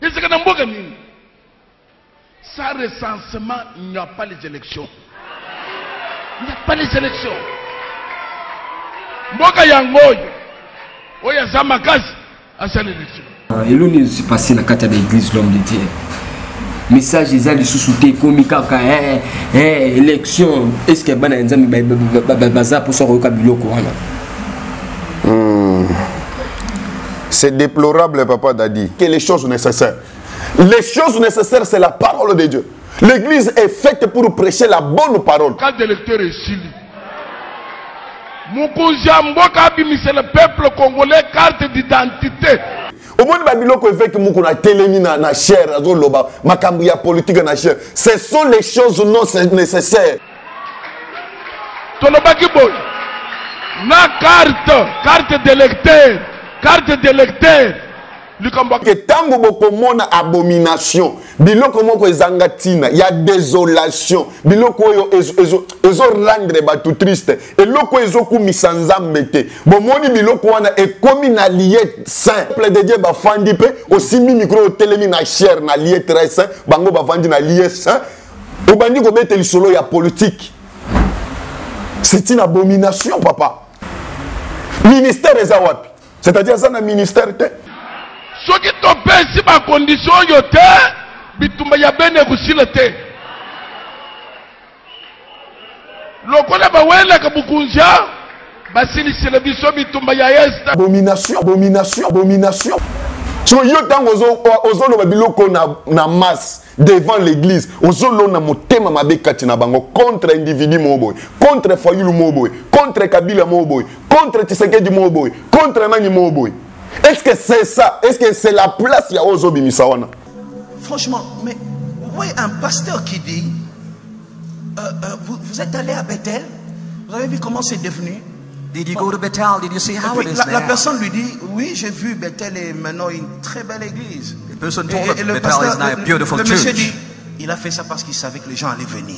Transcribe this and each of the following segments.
Et c'est que dans Mboka Nini, sans recensement, il n'y a pas les élections. Il n'y a pas les élections. Mboka Yangoy, Oya Zamakasi, à cette élection. Et l'on est passé dans la carte de l'église, l'homme de Dieu. Message ils ont sous-souté comme kaka élection est-ce que bana nzambi baza pour son vocabulaire koana. C'est déplorable papa Dadi que les choses nécessaires. Les choses nécessaires c'est la parole de Dieu. L'église est faite pour prêcher la bonne parole. Quand l'électeur est chili. Moukouja Mboka Bimi c'est le peuple congolais carte d'identité. Au moins, Babiloko fait que nous avons télémi na chair, makambuya politique na chair. Ce sont les choses non nécessaires. Tolobaki boy. Na carte d'électeur, carte d'électeur. Que tango boko mona abomination, biloko moko ezangatina, il y a désolation, biloko yo ezo rendre batu triste, et loko ezo ku misanza mete. Bomoni biloko wana e komi na lié saint. Peuple de Dieu ba fandi pe, aussi mi micro telemi na chair na lié très saint, bango ba fandi na lié saint. Obandi ko bete lisolo ya politique. C'est une abomination papa. Ministère ezawapi. C'est-à-dire ça na ministère te. Ce qui te paie si ma condition yote, bitumba ya bene kusile te. Lokola bawela kabukunja, basili sile biso bitumba ya est. Abomination, abomination, abomination. So yo tango ozolo babiloko na masse devant l'église, ozolo na motema mabe kati na bango contre individu moboy, contre Fayulu moboy, contre Kabila moboy, contre Tshisekedi moboy, contre Nani moboy. Est-ce que c'est ça? Est-ce que c'est la place ya Ozobi Misawana? Franchement, mais oui, un pasteur qui dit vous êtes allé à Bethel, vous avez vu comment c'est devenu? Did you go to Bethel? Did you see how it is la personne lui dit oui, j'ai vu Bethel est maintenant une très belle église. The person told him Bethel is now a beautiful church. Le monsieur dit il a fait ça parce qu'il savait que les gens allaient venir.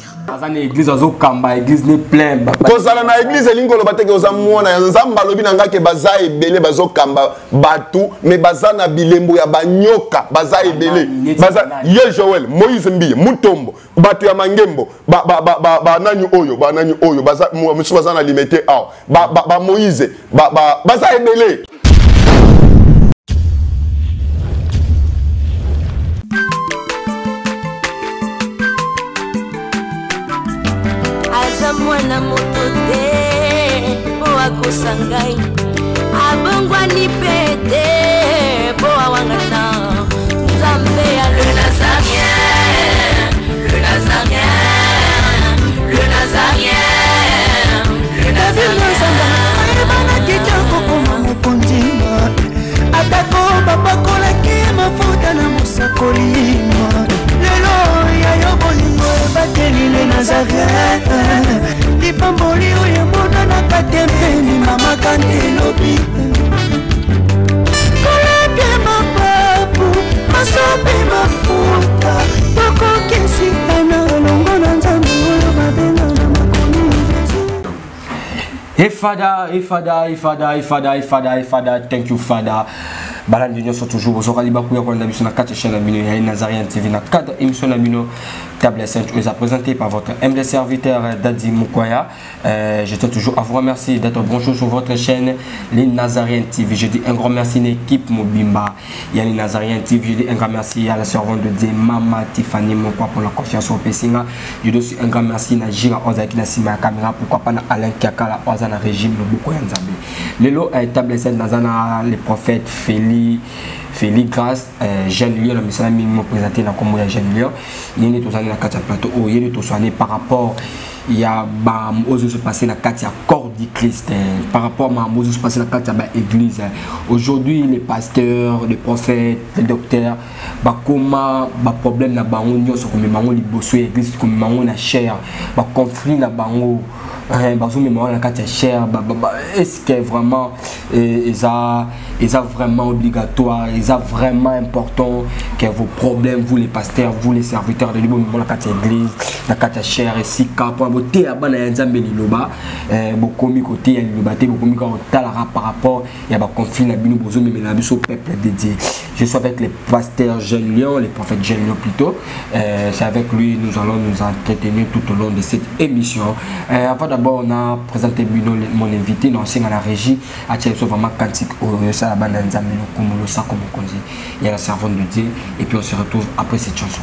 L'église l'église n'est pleine. Kozala na église lingolo bateke ozamona nzamba lobi nanga ke baza ebele bazokamba batu mais baza na bilembo ya banyoka baza ebele baza ye Joël Moïse Mbiye Mutombo batu ya mangembo ba nani oyo baza musu baza na limité aw ba Moïse baza ebele. Mwana moto te po akosangai abongwa ni pete po awangata Nzambe ya le Nazarien, le Nazarien, le Nazarien, le Nazarien. Bana kitoko koma mopondima atako babakola ki mafuta na musakolima lelo ya yo bolingo bateli le Nazarien. Pamboli oye mona na katempeni mama kantelobi koleke mapapu masope mafuta toko kesika na longo na nzambe oyo babenga na makomi Ifada, thank you Fada. Balan de sont toujours aux oreilles bakouya pour la mission na 4 chaînes Amino et Nazarien TV na 4 émissions Amino Table 5 vous a présenté par votre humble serviteur Dadi Mukwaya. J'étais toujours à vous remercier d'être branché sur votre chaîne les Nazarien TV. Je dis un grand merci à l'équipe Mobimba. Il y a les Nazarien TV. Je dis un grand merci à la servante de Dieu Mama Tiffany Mokwa pour la confiance au Pessinga. Je dis aussi un grand merci à Jira Ozaki Nasima Kamera pourquoi pas à Alain Kiakala Ozana régime le Boko Yanzabe. Le lot est Table 5 Nazana les prophètes Félix Grâce, Jeanne Lyon, la mission m'a présenté dans le Jeanne Lyon. Il y a tous les plateau, il y a tous par rapport il y a aux se passer la carte corps du Christ par rapport à aux se passer la carte église. Aujourd'hui les pasteurs, les prophètes, les docteurs, comment problème na bango nyonso comme bango liboso église comme bango na chair, conflit na bango bazo mémoire la carte cher est-ce que vraiment ils a vraiment obligatoire, ils a vraiment important que vos problèmes, vous les pasteurs, vous les serviteurs de l'Église, la carte église, la carte cher et si cap pour beauté à bana nzambe liloba beaucoup mi côté ya liloba te beaucoup mi quand talara par rapport il y a ba conflit na bino bozo mais na biso peuple dédié. Je suis avec les pasteurs Jeune Lion, les prophètes Jeune Lion plutôt. C'est avec lui nous allons nous entretenir tout au long de cette émission. Avant d'abord on a présenté Bino mon invité non c'est à la régie à Tchèque vraiment cantique au ça la bande nzambe comme le ça comme on dit. Il y a la servante de Dieu et puis on se retrouve après cette chanson.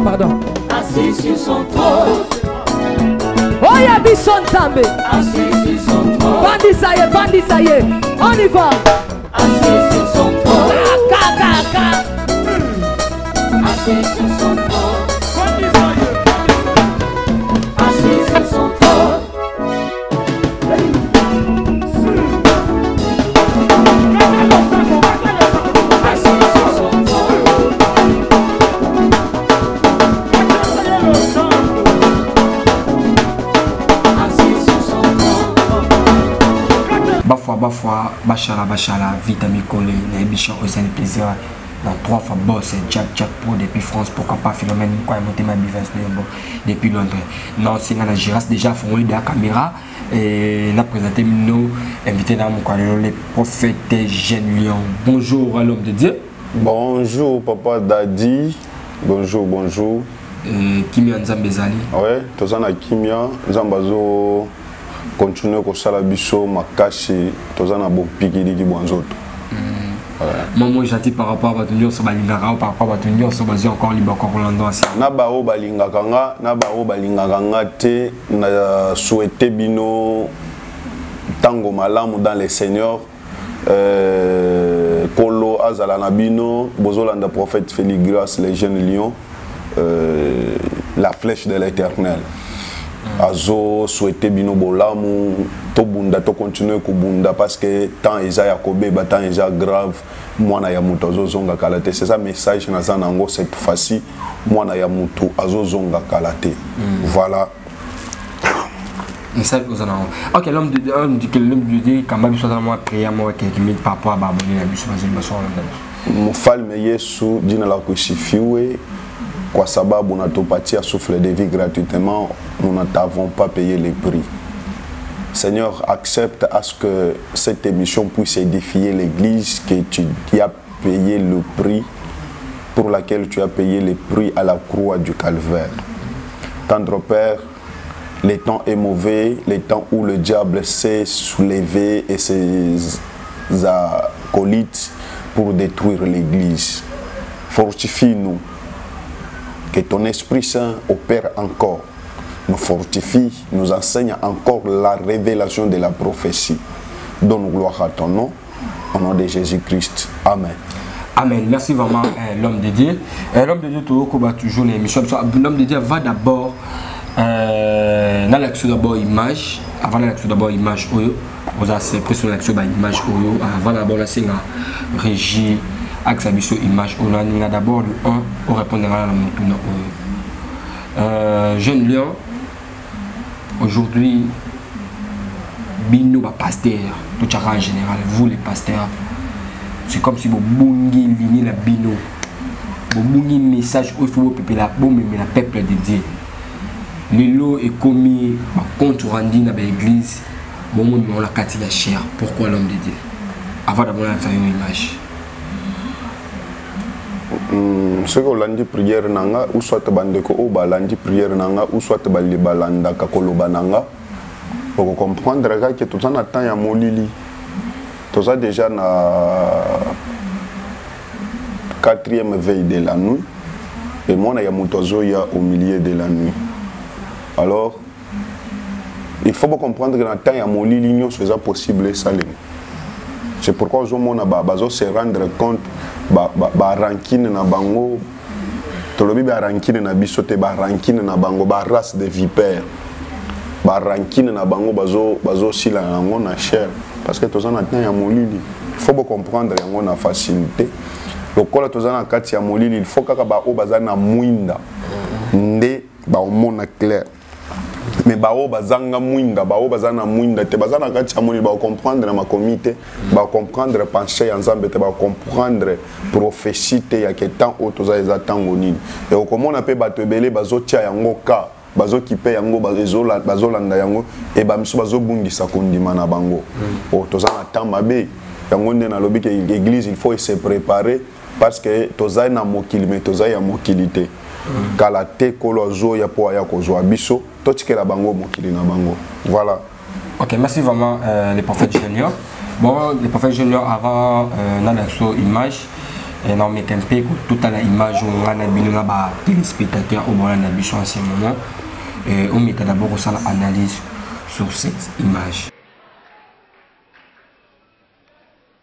Pardon. Assis sur son trône. Oh ya Bison Zambé. Assis sur son trône. Bandi ça y est, on y va. Assis sur son trône. Assis sur son trône. Assis sur son trône. Bafwa Bachala, Vitamine Collé, les bichons aussi le plaisir. Dans 3 fois boss, Jack Pro depuis France, pourquoi pas Philomène, quoi, monter ma business depuis Londres. Non, c'est dans la Giras déjà, font de la caméra et la présenté nous, invité dans mon coin, les prophètes Jeune Lion. Bonjour à l'homme de Dieu. Bonjour, papa Daddy. Bonjour. Kimia Nzambezali. Ouais, tous en a Kimia, Nzambazo. Continuer ko sala biso makashi tozana bo pikiri ki bonzoto. Maman jati par rapport à batunyo so balingaka par rapport à batunyo so bazi encore libre encore Rolando asi. Na ba o balingaka nga te na souhaiter bino tango malamu dans les seigneurs Kolo azala na bino bozolanda prophète Félix Grace les Jeunes Lions la flèche de l'Éternel. Azo souhaité bino bolamu to bunda to continuer ko bunda parce que temps isa ya kobe ba temps isa grave mwana ya muto azo zonga kalate c'est ça message na zanango cette fois-ci mwana ya muto azo zonga kalate voilà message aux zanango. OK, l'homme de Dieu quand même soit dans moi prière moi quelques minutes par rapport à abonner la mission bazili mfalme Yesu jina la kusifiwe. Kwa sababu unatupatia souffle de vie gratuitement, nous ne t'avons pas payé les prix. Seigneur, accepte à ce que cette émission puisse édifier l'église, que tu as payé le prix, pour laquelle tu as payé le prix à la croix du calvaire. Tendre Père, Le temps est mauvais, le temps où le diable s'est soulevé et ses acolytes pour détruire l'Église. Fortifie-nous, que ton Esprit Saint opère encore, nous fortifie, nous enseigne encore la révélation de la prophétie. Donne gloire à ton nom, au nom de Jésus-Christ. Amen. Amen. Merci vraiment, l'homme de Dieu. L'homme de Dieu, toujours l'émission. L'homme de Dieu va d'abord dans l'action d'abord image. Avant l'action d'abord image, vous avez pris sur l'action d'image. Avant d'abord la scène régie, axe image. On a d'abord le 1 pour répondre à la jeune lion. Aujourd'hui, Bino pasteur, tout en général, vous les pasteurs. C'est comme si vous bungi ligne la bino. Vous bungi message où il faut que la peuple de Dieu. Le lot est commis compte rendu dans l'église. Bon monde on la carte la chair. Pourquoi l'homme de Dieu? Avant d'abord la faire une image. Ce que l'on dit prière nanga ou soit bandeko ou balandi prière nanga ou soit balanda kakoloba nanga. Pour comprendre que tout ça attend ya molili. Tout ça déjà na 4e veille de la nuit et moi il y a Mutozoya au milieu de la nuit. Alors il faut comprendre que dans temps ya molili c'est possible ça. C'est pourquoi je mona bazo se rendre compte ba rancune na bango tolobi ba rancune na bisote ba rancune na bango ba race de vipères ba rancune na bango bazo sila nango na chair. Parce que tous en attendent ya molili. Il faut comprendre yango na facilité. Lokola tous en kati ya molili, il faut kaka ba o bazana muinda. Nde ba omona clair. Mais ba o bazanga muinda, ba o bazana muinda te bazana kati ya molili ba comprendre na ma comité, ba comprendre penser ensemble te ba comprendre prophétie te ya ketan o tous za tango nini. Et okomona pe ba tebele bazo tia yango ka. Bazo kipe yango bazo landa yango et bamiso bazo bungisa kondima na bango. O toza na temps mabe yango nde na lobi ke l'église il faut se préparer parce que toza na mokili mais toza ya mokilité. Kala te kolozo ya po ya kozwa biso totikela bango mokili na bango. Voilà. OK, merci vraiment les prophètes juniors. Bon, les prophètes juniors avant dans l'action image et non mais un peu toute la image on a bino ba téléspectateurs au moment na biso en ce moment. On met d'abord une analyse sur cette image.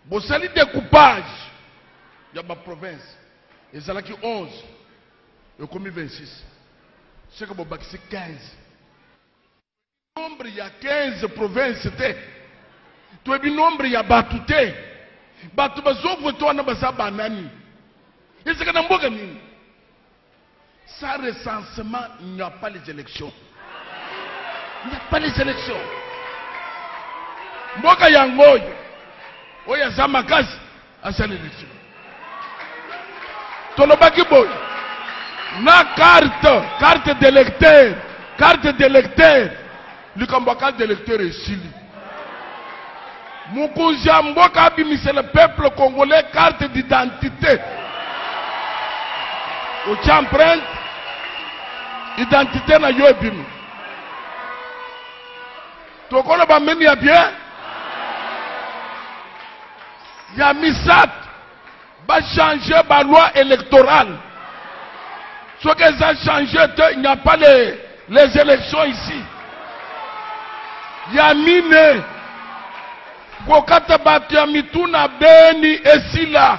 Bon, c'est le découpage de ma province. Et c'est là qui 11. Et commis 26. C'est que bon, c'est 15. Le nombre, il y a 15 provinces. Tu as le nombre, il y a Batouté. Batouté, tu as banani. Et c'est que dans le monde, sans recensement, il n'y a pas les élections. Il n'y a pas les élections. Mboka yangoy, oya zamakas, à cette élection. Tolobaki boy, na carte d'électeur, le kambaka d'électeur est sili. Moukouzia mboka bimi c'est le peuple congolais, carte d'identité. Au empreinte, identité na yo ebimi. Tokona ba meni ya bien. Ya misat va changer la loi électorale. Ce que ça a changé, il n'y a pas les élections ici. Il y a mine. Kokata batia mituna beni esila.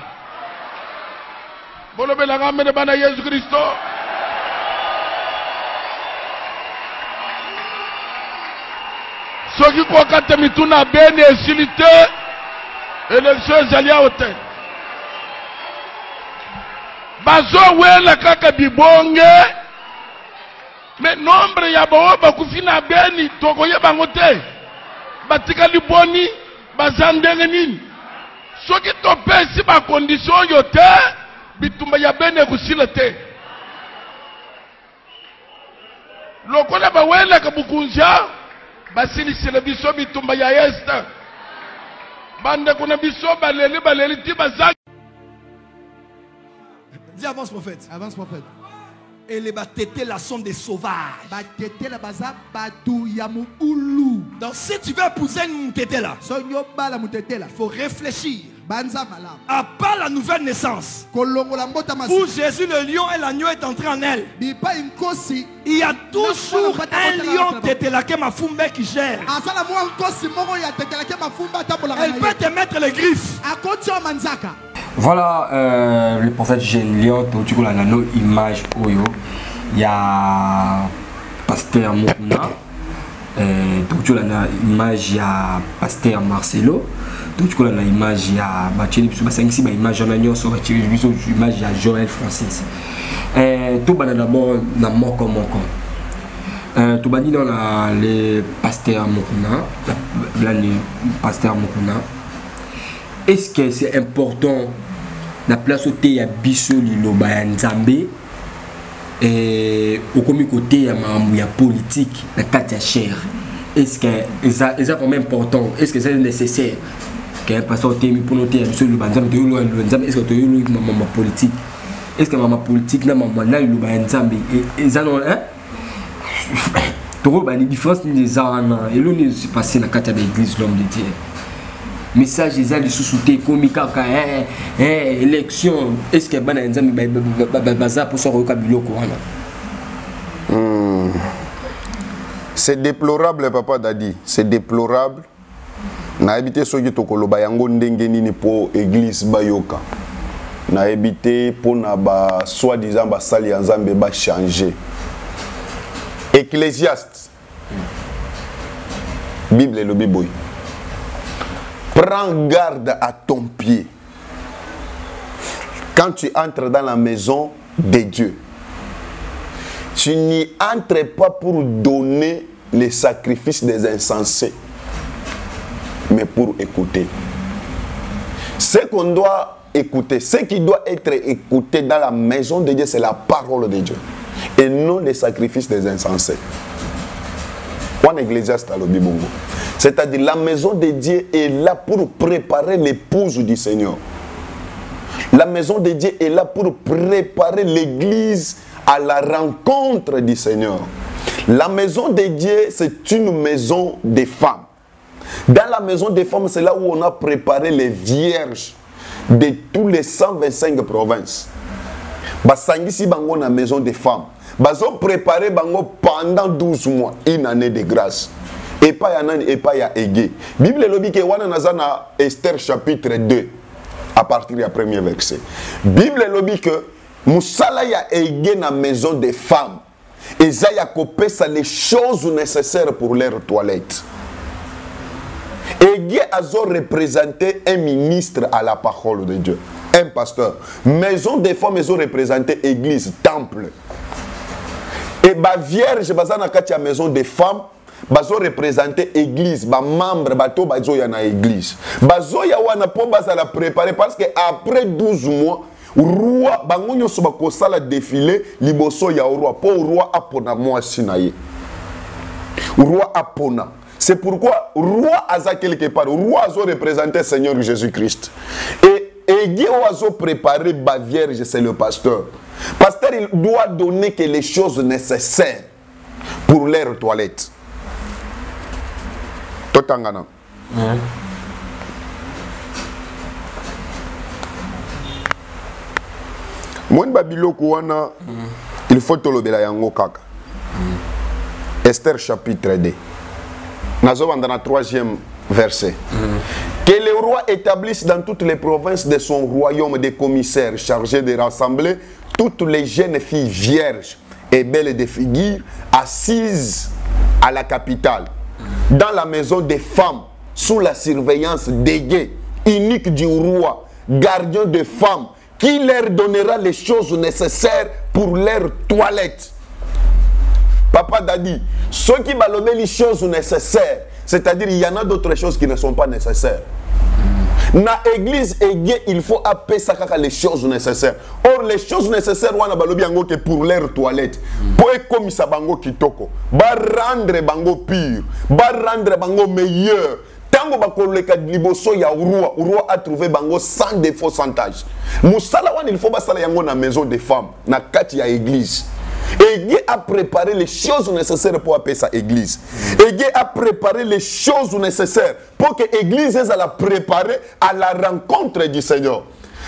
Bolobe la ramene bana Jésus Christo. Ce qui kokata mituna beni esilite. Élection ezali aote. Bazo wela kaka bibonge. Mais nombre ya bao bakufina beni tokoye bangote. Batika liboni bazandenge nini. Soki topesi ba condition yote bitumba ya beni kusile te. Lokola ba wela kabukunja basili sele biso bitumba ya este. Bande kuna biso baleli ti bazaki. Dis avance prophète. Avance prophète. Et les batétés là sont des sauvages. Donc si tu veux épouser une tété là, il faut réfléchir. À part la nouvelle naissance, où Jésus le lion et l'agneau est entré en elle, il y a toujours un lion tété là qui m'a fumé qui gère. Elle peut te mettre les griffes. Voilà le prophète Jeune Lion, tu vois la image Oyo. Il y a Pasteur Mokuna, tu vois l'image, il y a Pasteur Marcelo, tu vois l'image, il y a Bacheli, l'image, il y a Joël Francis. Tout le monde d'abord dans Moko. Tout le monde dans le Pasteur Mokuna, est-ce que c'est important la place où il y a Bissou Liloba Nzambe et au côté il y a politique la Katia Cher? Est-ce que c'est vraiment important? Est-ce que c'est nécessaire qu'un pasteur t'aime pour noter Bissou Liloba Nzambe? Est-ce que tu as ma politique? Est-ce que ma politique n'a pas Liloba Nzambe? Et ça non hein? Tu vois la différence des ans et l'on est passé dans la Katia de l'église l'homme de Dieu. Message des sous-soutés comme élection, est-ce que bana nzambe baza pour son vocabulaire c'est déplorable papa Dadi, c'est déplorable. Na habité soki tokoloba yango ndenge nini po église bayoka. Na habité pour na ba soi-disant ba sali nzambe ba changer. Ecclésiaste. Bible le biboy. Prends garde à ton pied quand tu entres dans la maison de Dieu. Tu n'y entres pas pour donner les sacrifices des insensés, mais pour écouter. Ce qu'on doit écouter, ce qui doit être écouté dans la maison de Dieu, c'est la parole de Dieu et non les sacrifices des insensés. C'est-à-dire la maison de Dieu est là pour préparer l'épouse du Seigneur. La maison de Dieu est là pour préparer l'église à la rencontre du Seigneur. La maison de Dieu, c'est une maison des femmes. Dans la maison des femmes, c'est là où on a préparé les vierges de tous les 125 provinces. Basangisi bango na maison des femmes. Bazo préparé bango pendant 12 mois, une année de grâce. Et pas Yanan et pas ya Égé. Bible lobi ke wana nazana Esther chapitre 2 à partir du premier verset. Bible lobi que musala ya Égé na maison des femmes. Et ça ya kopesa les choses nécessaires pour leur toilette. Égé azo représenté un ministre à la parole de Dieu, un pasteur. Maison des femmes azo représenté église, temple. Et ba vierge bazana katia maison des femmes bazo représenter église, ba membre bato bazo ya na église. Bazo ya wana po bazala préparer parce que après 12 mois roi bangonyo so bakosala défilé liboso ya roi po roi apona moi sinaye. Roi apona. C'est pourquoi roi aza quelque part, roi azo représenter Seigneur Jésus-Christ. Et Égé oazo préparer ba vierge, c'est le pasteur. Pasteur, il doit donner que les choses nécessaires pour leur toilette. Totangana. Mon babiloko wana il faut tolobela yango kaka. Esther chapitre 2. Nazo dans le 3e verset. Que le roi établisse dans toutes les provinces de son royaume des commissaires chargés de rassembler toutes les jeunes filles vierges et belles de figure assises à la capitale, dans la maison des femmes, sous la surveillance d'Égé, unique du roi, gardien de femmes, qui leur donnera les choses nécessaires pour leur toilette. Papa Dadi, ceux qui balonnent les choses nécessaires, c'est-à-dire il y en a d'autres choses qui ne sont pas nécessaires. Na église Égé, il faut appeler ça les choses nécessaires. Or les choses nécessaires wana balobi yango que pour leur toilette. Pour comme ça bango kitoko, ba rendre bango pur, ba rendre bango meilleur. Tango ba koleka liboso ya roi a trouvé bango sans défaut sans tâche. Musala wana il faut ba sala yango na maison des femmes, na kati ya église. Et Dieu a préparé les choses nécessaires pour appeler sa église. Et Dieu a préparé les choses nécessaires pour que l'église soit la préparer à la rencontre du Seigneur.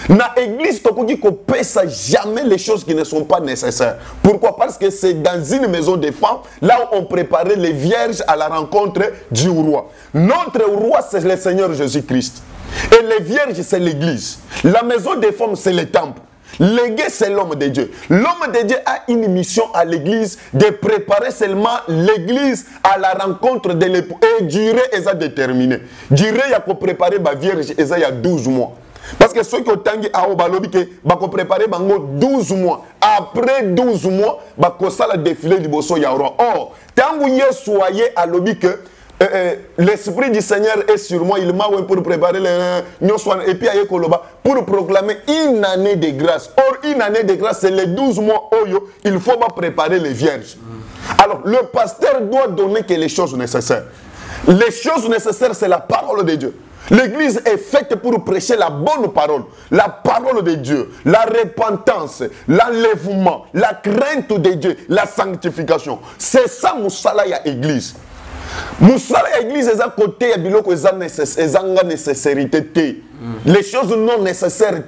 Dans l'église, tu ne peux jamais les choses qui ne sont pas nécessaires. Pourquoi? Parce que c'est dans une maison de femmes, là où on préparait les vierges à la rencontre du roi. Notre roi, c'est le Seigneur Jésus-Christ. Et les vierges, c'est l'église. La maison des femmes, c'est le temple. L'église, c'est l'homme de Dieu. L'homme de Dieu a une mission à l'église de préparer seulement l'église à la rencontre de l'époux. Et durée, elle a déterminé. Durée, il y a pour préparer la vierge, il y a 12 mois. Parce que ceux qui ont tangi à Obalobi, ils vont préparer 12 mois. Après 12 mois, ils vont défiler du Bosso Yaoura. Or, tant que vous soyez à l'obi que l'Esprit du Seigneur est sur moi, il m'a pour préparer les et puis pour proclamer une année de grâce. Or, une année de grâce, c'est les 12 mois où il faut préparer les vierges. Alors, le pasteur doit donner que les choses nécessaires. Les choses nécessaires, c'est la parole de Dieu. L'église est faite pour prêcher la bonne parole, la parole de Dieu, la repentance, l'enlèvement, la crainte de Dieu, la sanctification. C'est ça, Moussalaya Église. Moussalaya Église est à côté de biloko ezanga nécessité. Les choses non nécessaires.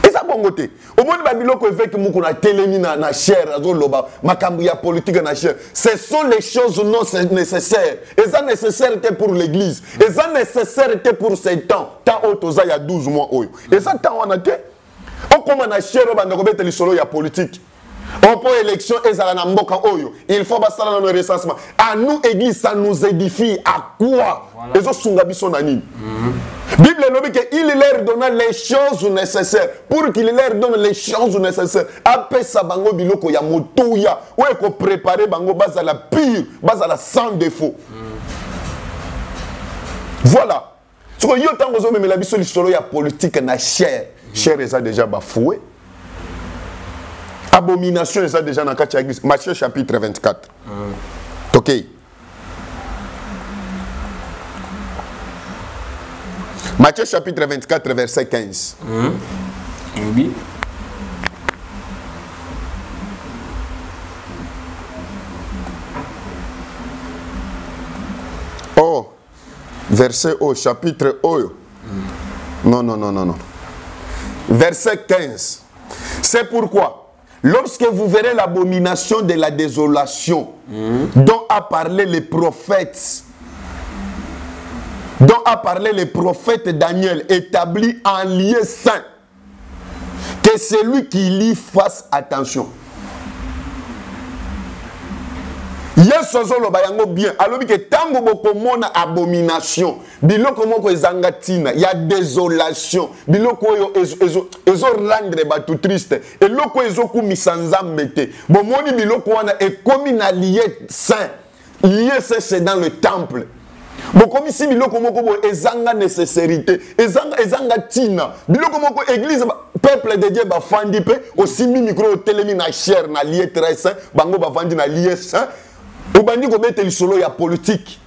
Et ça bon côté. Au moins de biloko avec mukuna telemi na chair azoloba makambu ya politique na chair. Ce sont les choses non nécessaires. Et ça nécessaire pour l'église. Et ça nécessaire pour ces temps. Tant autoza il y a 12 mois oyo. Et ça tant on a été. On comme na chair banda ko beteli solo ya politique. On peut élection et ça na mboka oyo. Il faut passer dans le recensement. À nous église ça nous édifie à quoi? Et ça sunga biso na nini? Bible nous dit qu'il leur donne les choses nécessaires. Pour qu'il leur donne les choses nécessaires. Après ça, bango biloko ya motoya. Ou est qu'on prépare bango base à la pure, base à la sans défaut. Voilà. Ce que yo tango zo memela biso lisolo ya politique na chair. Chair est déjà bafoué. Abomination est déjà dans la église. Matthieu chapitre 24. OK. Matthieu chapitre 24, verset 15. Oui. Oh, verset O, chapitre O. Non. Verset 15. C'est pourquoi, lorsque vous verrez l'abomination de la désolation dont a parlé les prophètes, Daniel, établi en lieu saint, que celui qui lit fasse attention. Yes, solo bayango bien. Alors que tango boko mona abomination, biloko moko ezangatina, il y a désolation, biloko ezo rendre batu triste, et loko ezo kumisanza mete. Bon moni biloko wana est comme na lieu saint. Lieu saint c'est dans le temple. Bon comme ici biloko moko bo ezanga nécessité, ezanga tina. Biloko moko église peuple de Dieu ba fandi pe aussi mi micro telemi na chair na lieu très saint, bango ba fandi na lieu saint. Politique.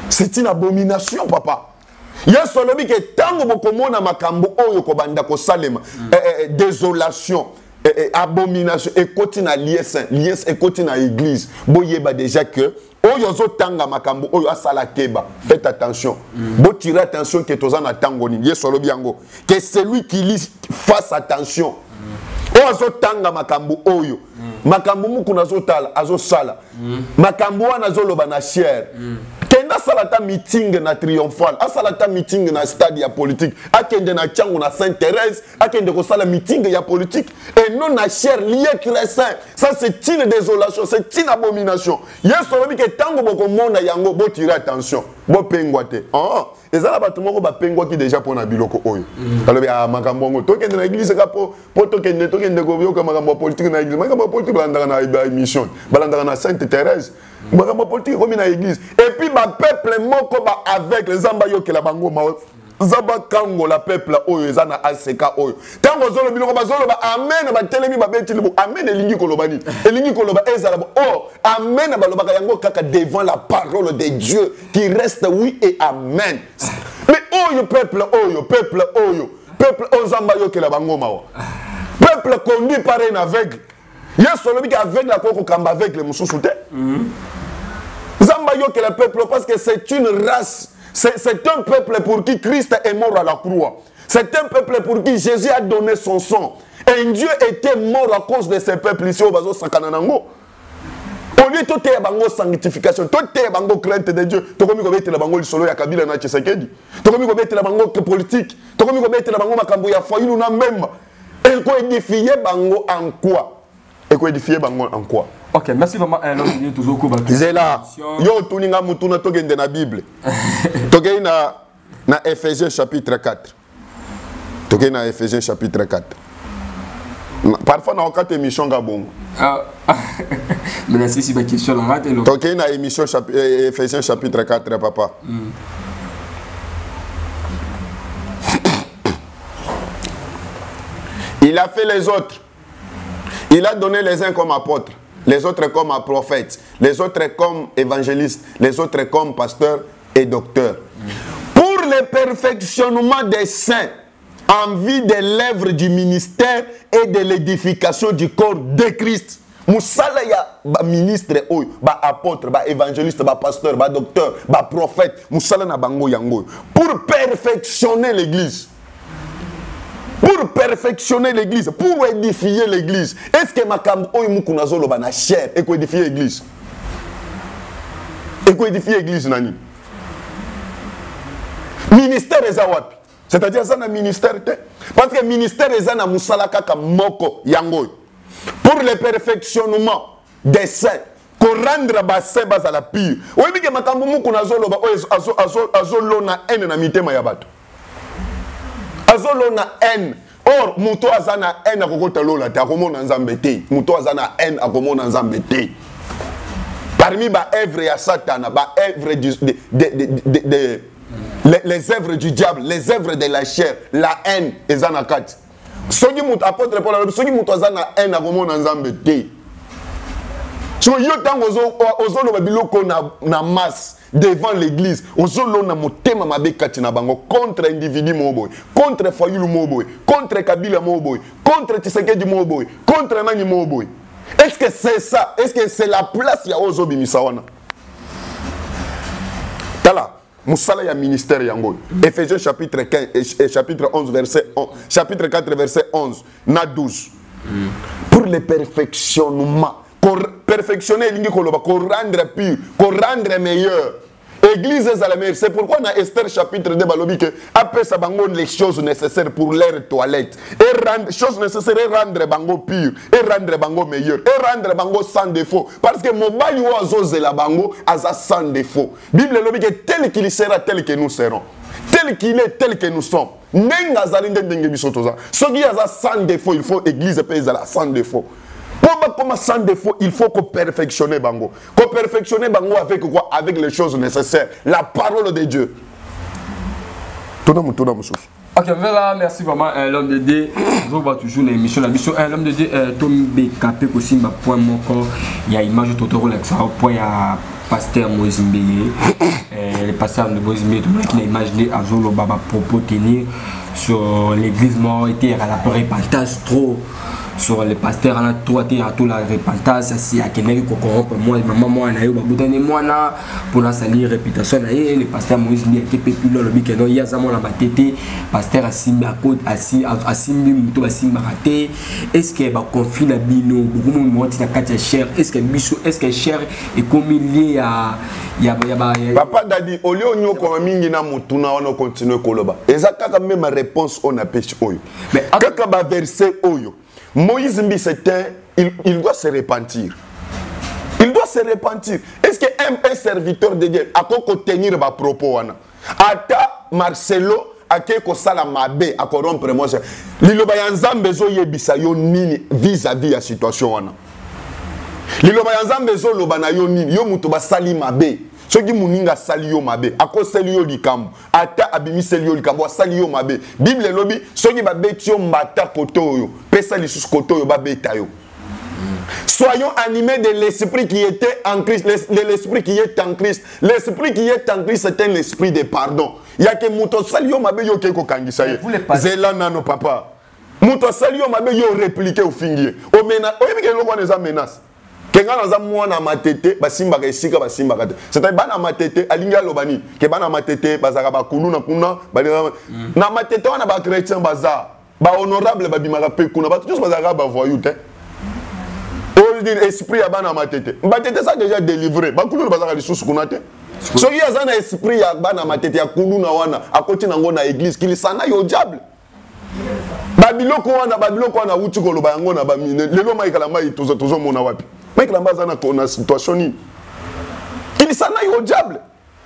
C'est une abomination, papa. Il y a solo que tango bokomona makambo oyo ko banda ko salema désolation abomination et continue à lies et continue à église. Boyeba déjà que oyo zo tanga makambo oyo asala keba. Faites attention. Bo tirer attention que tozana na tango ni solo biango que celui qui lit fasse attention. Ozo tanga makambo oyo. Makambo mukuna zotala azosala. Makambo wana zoloba na chair. Kenda salata meeting na triomphal, asalata meeting na stade ya politique, akende na chango na Sainte-Thérèse, akende ko sala meeting ya politique et non na chair lié très saint. Ça c'est une désolation, c'est une abomination. Yeso lobi ke tango boko mona yango bo tirer attention. Bo pengwate. Ezala batu moko ba pengwa ki déjà pona biloko oyo. Alobi makambo ngo tokende na église ka po tokende ko yoka makambo politique na église. Makambo politique balandaka na mission. Balandaka na Sainte-Thérèse. Makambo politique comme na église. Et puis ba peuple moko ba avec les zamba yokela bango ma zaba kango la peuple oyo ezana aseka oyo. Tango zolo biloko ba zolo ba amen ba telemi ba betili bo amen elingi koloba ni. Elingi koloba ezala bo amen ba loba yango kaka devant la parole de Dieu qui reste oui et amen. Mais oyo peuple ozamba yokela bango ma. Peuple conduit par un aveugle. Il y a solo qui avec la coco kamba avec les moussous souté. Zamba yo que le peuple parce que c'est une race. C'est un peuple pour qui Christ est mort à la croix. C'est un peuple pour qui Jésus a donné son sang. Et Dieu était mort à cause de ce peuple ici au bazo sakananango. Au lieu de tout bango sanctification, tout bango crainte de Dieu, tu comme mettre la bango solo ya Kabila na Tshisekedi. Tu comme mettre la bango politique, tu comme mettre la bango makambo ya foyilu na même. Et ko édifier bango en quoi? Et ko édifier bango en quoi? Ok, merci vraiment. L'homme toujours Kuba. Zela, yo tuninga mutuna togende na Bible. Togei na Ephésiens chapitre 4. Togei na Ephésiens chapitre 4. Parfois na okate émission ga bongo. Mais c'est si ma question là rate lo. Togei na émission Ephésiens chapitre 4 papa. Il a fait les autres. Il a donné les uns comme apôtres, les autres comme prophètes, les autres comme évangélistes, les autres comme pasteurs et docteurs. Pour le perfectionnement des saints, en vue de l'œuvre du ministère et de l'édification du corps de Christ. Moussala ya ba ministre oyo, ba apôtre, ba évangéliste, ba pasteur, ba docteur, ba prophète, moussala na bango yango. Pour perfectionner l'église. Pour perfectionner l'église, pour édifier l'église. Est-ce que makambo oyo mukunazo loba na chair et ko édifier l'église? Et ko édifier l'église nani? Ministère eza wapi? C'est-à-dire ça na ministère te. Parce que ministère eza na musala kaka moko yango. Pour le perfectionnement des saints, ko rendre ba saint baza la pire. Oyebi ke makambo mukunazo loba oyo azolona ene na mitema ya bato. Azolona haine. Or, muto azana haine akokota lola te akomona nzambe te. Muto azana haine akomona nzambe te. Parmi ba œuvre ya Satan, ba œuvre les œuvres du diable, les œuvres de la chair, la haine ezana kati. Soki muto apôtre Paul, soki muto azana haine akomona nzambe te. So yo tango ozoloba biloko na masse devant l'église, ozolona motema mabe kati na bango contre individu moboy, contre Fayulu moboy, contre Kabila moboy, contre Tshisekedi moboy, contre nani moboy. Est-ce que c'est ça? Est-ce que c'est la place ya ozobi misawana? Tala, musala ya ministère yango. Ephésiens chapitre 15 et chapitre 11 verset 11, chapitre 4 verset 11 na 12. Pour le perfectionnement, pour perfectionner l'ingi koloba, pour rendre pur, pour rendre meilleur. Église est à la meilleure. C'est pourquoi dans Esther chapitre 2 balobi que après ça bango les choses nécessaires pour leur toilette et rendre choses nécessaires et rendre bango pur et rendre bango meilleur et rendre bango sans défaut parce que mobali wa zoze la bango aza sans défaut. Bible lobi que tel qu'il sera tel que nous serons. Tel qu'il est tel que nous sommes. Nenga zalinde ndenge bisotoza. Soki aza sans défaut, il faut église paysa sans défaut. Comme sans défaut, il faut qu'on perfectionne bango. Qu'on perfectionne bango avec quoi? Avec les choses nécessaires. La parole de Dieu. Ok, voilà, merci vraiment. L'homme de Dieu, je vois toujours l'émission. L'homme de Dieu, Tombe Kapé, aussi, ma point mon corps. Il y a image de Totoro, point à pasteur Moïse Mbeye. Le pasteur de Moïse Mbeye, qui a imaginé à Zolo Baba propos tenir sur l'église morte, était à la repentance trop. Sur les pasteurs, on a trop été à tout la repentance, si à quelqu'un qui corrompt moi, maman, moi, na yo, babutane moi na pour la salir réputation, les pasteurs Moïse Mbeye qui peut plus le week-end, il y a ça mon la batete, pasteur Asimbi à côté, Asimbi muto Asimbi raté. Est-ce que va confier la bino, beaucoup de monde qui n'a qu'à cher, est-ce que bichou, est-ce que cher et comme il y a Papa Dadi, au lieu où on mingi na mutuna on continue koloba. Et ça quand même ma réponse on a pêché oyo. Mais quand va verser oyo. Moïse Mbi c'était, il doit se repentir. Il doit se repentir. Est-ce qu'un serviteur de Dieu a quoi tenir ma propos? Ata Marcelo a quelque sala mabe à corrompre moi. Liloba yanzambe zo yebisa yo nini vis-à-vis la situation wana. Liloba yanzambe zo loba na yo nini yo muto ba sali mabe. Soki muninga sali yo mabe ako sali yo likambo ata abimi sali yo likambo sali yo mabe Bible lobi soki ba beti yo mbata kotoyo pesa lisusu kotoyo ba beta yo. Soyons animés de l'esprit qui était en Christ, l'esprit qui est en Christ. L'esprit qui est en Christ c'est un esprit de pardon. Il y a que muto sali yo mabe yo keko kangisa ye. Zela nano papa. Moto asali yo mabe yo répliquer au fingier. O mena, o yebike loko wana eza menace. Kenga naza mwana matete basimba ka esika basimba ka. C'est-à-dire bana matete alinga lobani ke bana matete bazaka bakulu na kuna na matete wana ba chrétien baza ba honorable ba bimaka pe kuna ba tous bazaka ba voyou te. O dire esprit ya bana matete. Matete ça déjà délivré. Bakulu bazaka lisusu kuna te. So y a un esprit ya bana matete ya kulu na wana akoti nango na église kili sana yo diable. Babiloko wana uti koloba yango na bamine lelo maikala mai tozo mona wapi. Maikala mbaza na situation ni. Kili sana yo diable.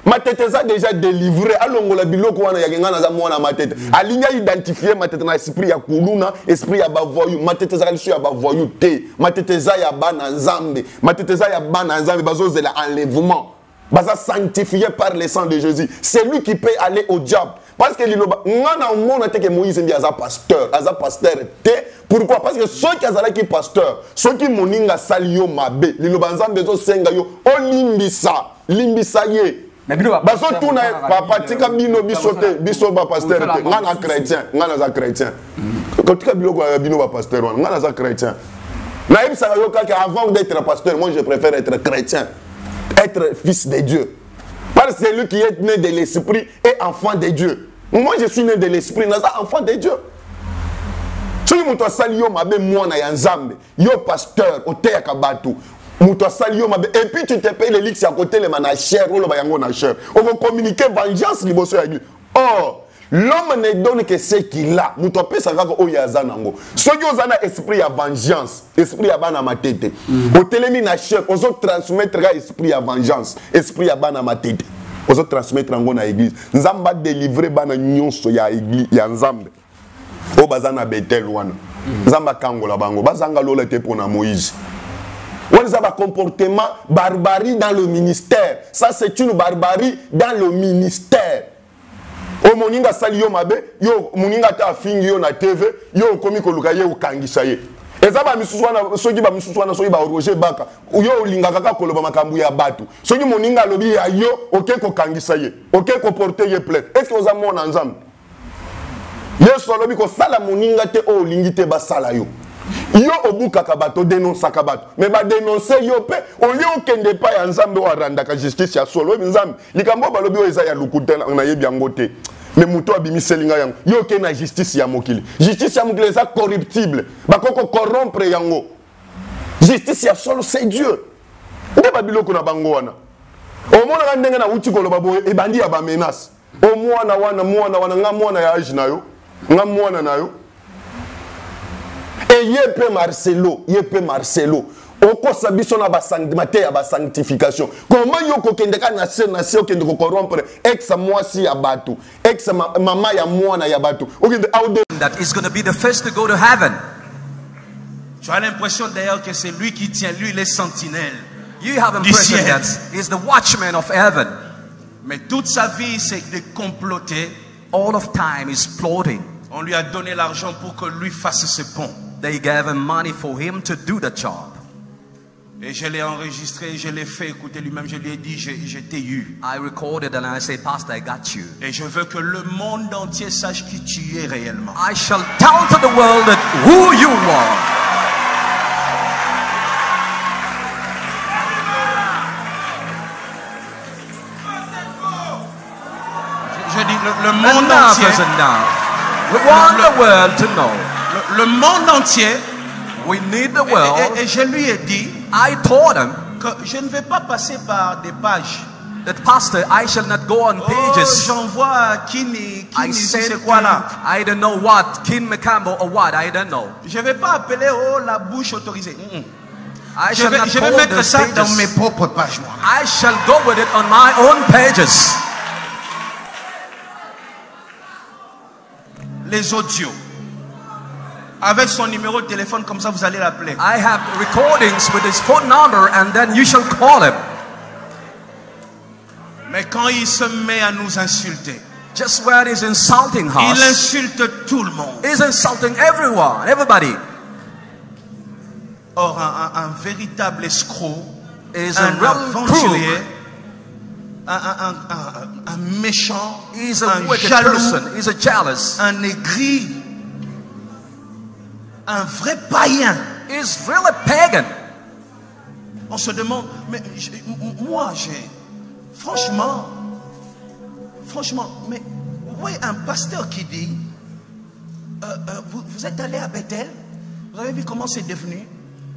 Matete za déjà délivré alongola biloko wana ya ngana za mwana matete. Alinya identifier matete na esprit ya kuluna, esprit ya bavoyu, matete za lisu ya bavoyu te. Matete za ya bana nzambe, matete za ya bana nzambe bazozela enlèvement. Baza sanctifié par le sang de Jésus. C'est lui qui peut aller au diable. Parce que Moïse est un pasteur. Un pasteur. Pourquoi? Parce que ceux qui sont qui pasteur, ceux qui moninga salio mabe, lilobanza bezo senga yo, o limbisa, limbisa ye. Baso tuna papa tika bino bisote, biso ba pasteur te, ngana chrétien, ngana za chrétien. Quand tika biloko bino ba pasteur, ngana za chrétien. Na yebisa yo kaka avant d'être pasteur, moi je préfère être chrétien. Être fils de Dieu. Parce que c'est lui qui est né de l'esprit et enfant de Dieu. Moi je suis né de l'esprit, naza enfant de Dieu. Si muto sali yo mabe mwana ya nzambe, yo pasteur oteya kabatu. Muto sali yo mabe et puis tu te payes les lix à côté les mana cher ou le bayango na cher. On va communiquer vengeance liboso ya lui. Or l'homme ne donne que ce qu'il a. Muto pe sakako o ya zanango. Soki ozana esprit ya vengeance, esprit ya bana matete. O telemi na cher, ozo transmettre ga esprit ya vengeance, esprit ya bana matete. Ozo transmettre ngo na église. Nzamba délivrer bana nyonso ya église ya nzambe. O bazana Bethel wana. Nzamba kangola bango. Bazanga lola te pona Moïse. On a un comportement barbarie dans le ministère. Ça c'est une barbarie dans le ministère. O moninga sali yo mabe, yo moninga ta fingi yo na TV, yo komi koluka ye ukangisa ye. Ezaba misusu wana soki ba misusu wana soki ba Roger Baka, yo linga kaka koloba makambu ya batu. Soki moninga lobi ya yo, oke ko kangisa ye, oke ko porter ye plainte. Est-ce que oza mona nzambe? Yesu lobi ko sala moninga te o lingi te ba sala yo. Yo obuka kabato dénonce kabato mais ba dénoncer yo pe o yo kende pa ya nzambe o randa ka justice ya solo nzambe likambo balobi o eza ya lukuta na yebi yango te mais muto abimiselinga yango yo ke na justice ya mokili eza corruptible bakoko corrompre yango justice ya solo c'est Dieu nde babiloko na bango wana o mona ka ndenge na uti koloba boye e bandi ya ba menace o mwana wana nga mwana ya age na yo nga mwana na yo. Et yepé Marcelo. Oko sabiso na ba sanctification. Comment yoko kendeka na se okende ko corrompre ex mwasi ya batu, ex mama ya mwana ya batu. That is going to be the first to go to heaven. Tu as l'impression d'ailleurs que c'est lui qui tient, lui les sentinelles. You have impression that he's the watchman of heaven. Mais toute sa vie c'est de comploter. All of time is plotting. On lui a donné l'argent pour que lui fasse ce pont. They gave him money for him to do the job. Et je l'ai enregistré, je l'ai fait écouter lui-même, je lui ai dit, je t'ai eu. I recorded and I said, Pastor, I got you. Et je veux que le monde entier sache qui tu es réellement. I shall tell to the world that who you are. Je dis le monde entier. We want the world to know. Le monde entier. We need the world. Et je lui ai dit, I told him que je ne vais pas passer par des pages. That pastor, I shall not go on pages. J'envoie Kini c'est quoi là? I don't know what, Kin Macambo or what, I don't know. Je vais pas appeler la bouche autorisée. Je vais mettre ça dans mes propres pages moi. I shall go with it on my own pages. Les audios. Avec son numéro de téléphone, comme ça vous allez l'appeler. I have recordings with his phone number and then you shall call him. Mais quand il se met à nous insulter, just where he's insulting us, il insulte tout le monde. He's insulting everyone, everybody. Or, un véritable escroc, is un aventurier, un méchant, he's a un wicked jaloux, person. He's a jealous, un aigri. un vrai païen. Is really pagan. On se demande, mais moi j'ai, franchement, mais oui, un pasteur qui dit, vous êtes allé à Bethel, vous avez vu comment c'est devenu?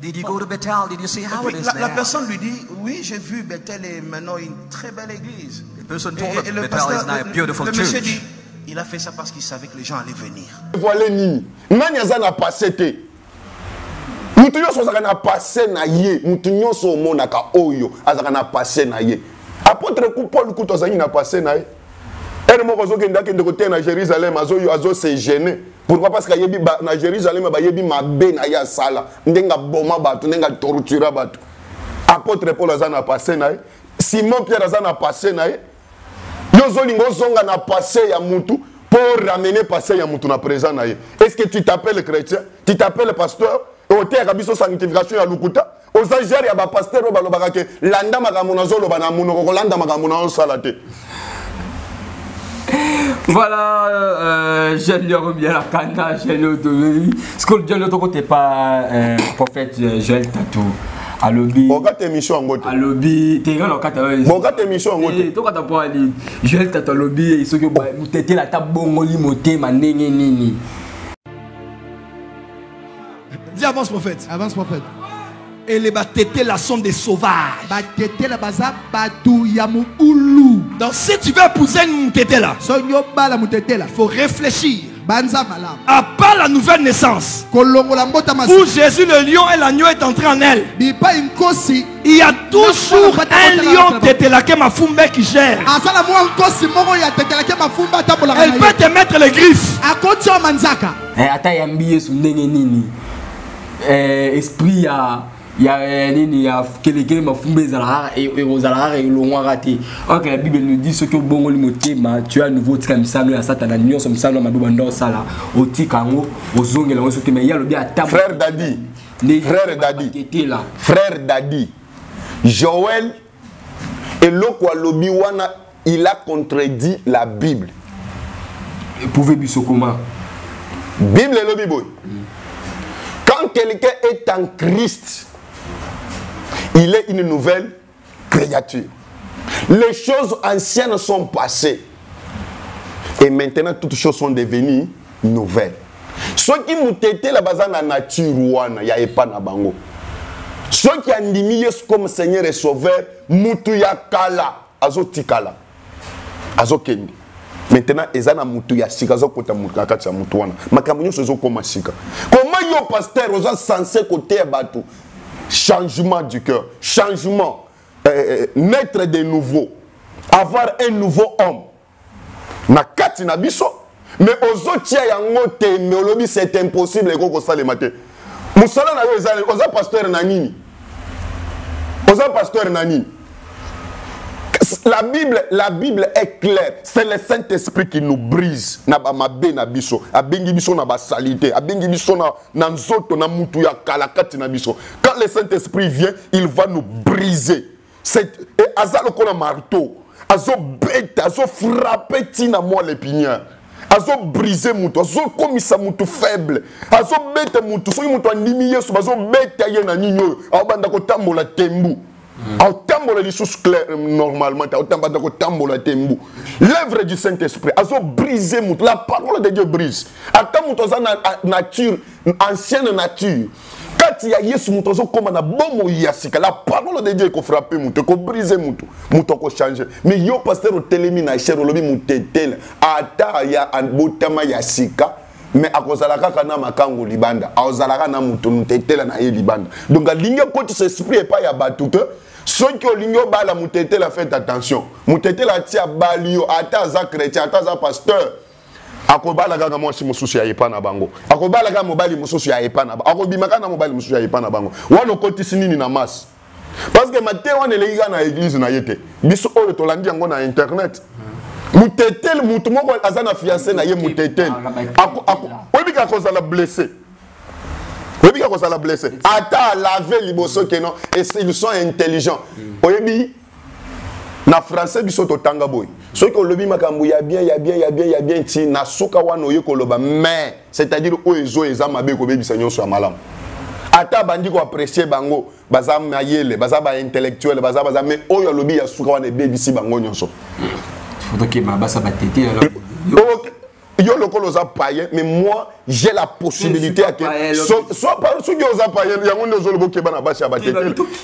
Did you go to Bethel? Did you see how it is La now? personne lui dit, oui, j'ai vu Bethel est maintenant une très belle église. The person told him le Bethel is now a beautiful le monsieur church. dit, il a fait ça parce qu'il savait que les gens allaient venir. Voilà nini. Nani azana passé te. Mutu nyonso azaka na passé na ye. Mutu nyonso omonaka oyo azaka na passé na ye. Apôtre Paul kuto azaki na passé na ye. Elle moko zokenda kende côté na Jérusalem azo se gêner. Pourquoi? Parce que yebi na Jérusalem ba yebi mabe na ya sala. Ndenga boma batu, ndenga tortura batu. Apôtre Paul azana passé na ye. Simon Pierre azana passé na ye. Yozo lingo zonga na passé ya mutu pour ramener passé ya mutu na présent na ye. Est-ce que tu t'appelles chrétien? Tu t'appelles pasteur? Au terre biso sanctification ya lukuta. Aux agères ya ba pasteur ba lobaka ke landa makambo na zolo ba na munoko ko landa makambo na osala te. Voilà, jeune Yorobia la Kana, jeune Odomi. Ce que le jeune autre côté pas prophète Joël Tatou. Alobi. Bon, quand émission en gote. Alobi, t'es grand quand t'as. Bon, quand émission en gote. Toi quand t'as pas ali. Joël Tatou Alobi, il se que vous t'étais la table bongoli moté ma nene nini. Dis avance prophète. Avance prophète. Et les batétés là sont des sauvages. Batétés là baza batu yamu ulu. Donc si tu veux épouser une tété là, faut réfléchir. À part la nouvelle naissance, où Jésus le lion et l'agneau est entré en elle, il y a toujours un lion tété là qui m'a fumé qui gère. Elle peut te mettre les griffes. Attends, il y a un billet sur nini. Esprit il y a quelqu'un m'a fumé et aux alarmes et l'ont raté. Ok, la Bible nous dit ce que bon tu as un nouveau tika misano ya satana nyo so misano madubanda sala au tikango ozongela on sote mais il y a le bien à table. Frère Dadi, Joël et l'okwa lobi wana il a contredit la Bible. Et pouvez biso comment? Bible et lobi boy. Quand quelqu'un est en Christ, il est une nouvelle créature. Les choses anciennes sont passées. Et maintenant, toutes choses sont devenues nouvelles. Ceux qui ont été la base de la nature, il n'y a pas de bango. Ceux qui ont dit comme Seigneur et Sauveur, Mutuya Kala, Azo Tikala, Azo Kendi. Maintenant, ils ont Mutuya Sika, Azo Kota Mutuya Mutuana. Makamunyo Sozo Koma Sika. Comment yo pasteur, ils sont censés côté Batou? Changement du cœur, changement, naître de nouveau, avoir un nouveau homme. Na kati na biso, mais aux autres yangote, c'est impossible de faire le matin. Moussala na yo oza pasteur nanini. Oza pasteur nanini. La Bible est claire. C'est le Saint-Esprit qui nous brise. Na ba mabe na biso, abengi biso na ba salité, abengi biso na nzoto na mutu ya kalakati na biso. Quand le Saint-Esprit vient, il va nous briser. Et azalo kona marteau, azo bête, azo frapper tina moi l'épinière. Azo briser mutu, azo komisa mutu faible. Azo bête mutu, so mutu andimiye so azo bête ye na ninyo. Abanda ko tambola tembu. L'œuvre du Saint-Esprit a brisé la parole de Dieu brise. Nature, ancienne nature. Quand il y a Yesu comme na bomo yasika, la parole de Dieu ko frapper muto, ko briser muto ko changer. Mais yo pasteur au telemi na cher lobi mutetel ata ya botama yasika. Mais à cause de la kaka makango libanda, à cause de la kana muto mutetela na ye libanda. Donc l'inyo côté cet esprit est pas ya batuke. Ceux qui ont l'igno bala mutete la faites attention. Mutete la tia balio ata za chrétien ata za pasteur. Akobala gaga mo si mususu ya epana bango. Akobala gaga mobali mususu ya epana bango. Akobimaka na mobali mususu ya epana bango. Wano koti nini na masse. Parce que matin on est na église na yete. Biso o to landi yango na internet. Mutetel mutu moko azana fiancé na ye mutetel. Obika ko za la blessé. Oui, quand ça l'a blessé. Attends, laver les bossos que non. Et ils sont intelligents. Oyebi, na français biso to tanga boy. Ceux qui ont lobby makambu, il y a bien, ti na suka wano yo koloba, mais c'est-à-dire oezo ezamabe ko bebi sanyo so malam. Ata bandi ko apprécier bango, baza mayele, baza ba intellectuel, baza mais oyo lobby ya suka wana bebi si bango nyonso. Faudrait que ma basa ba tété alors. Yo le colosa païen, mais moi j'ai la possibilité à que soit par ceux qui osent païen,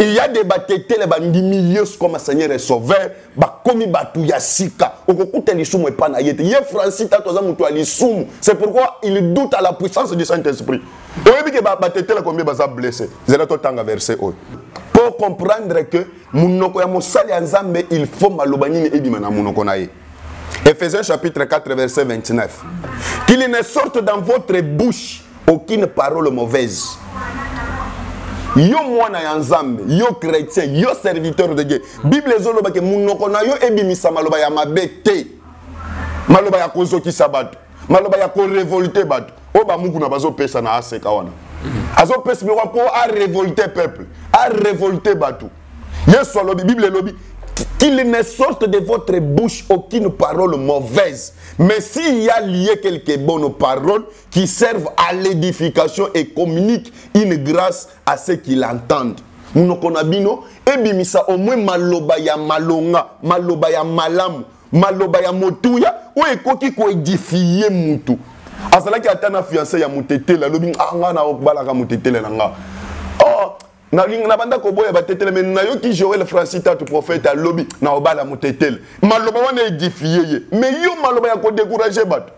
il y a des batétés les bandits milieux comme Seigneur et Sauveur, ba komi batu ya sika. Okokuta lisumu et pana yete. Ye Francis tatoza mutu lisumu. C'est pourquoi il doute à la puissance du Saint-Esprit. Oyebi ke batété la combien baza blessé. Zela to tanga verset o. Pour comprendre que munoko ya mosali nzambe il faut malobanini ebima na munoko na ye. Ephésiens chapitre 4 verset 29. Qu'il ne sorte dans votre bouche aucune parole mauvaise. Yo mwana ya nzambe, yo chrétien, yo serviteur de Dieu. Bible ezoloba ke munoko na yo ebimisa maloba ya mabete. Maloba ya kozoki sabat. Maloba ya ko révolter bat. Oba muku na bazo pesa na aseka wana. Azo pesa mi pour a révolter peuple, a révolter batu. Yesu alobi Bible lobi qu'il ne sorte de votre bouche aucune parole mauvaise. Mais s'il y a lié quelques bonnes paroles qui servent à l'édification et communiquent une grâce à ceux qui l'entendent. Nous konabino ebimisa au moins maloba ya malonga, maloba ya malamu, maloba ya motuya ou ekoki ko édifier mutu. Azalaki atana fiancé ya mutete la lobi nga na okbala ka mutete la nga. Oh na banda ko boya batetele mais na yo ki Joël Francis tatu prophète à lobby na obala mutetele maloba wana édifier ye mais yo maloba ya ko décourager bato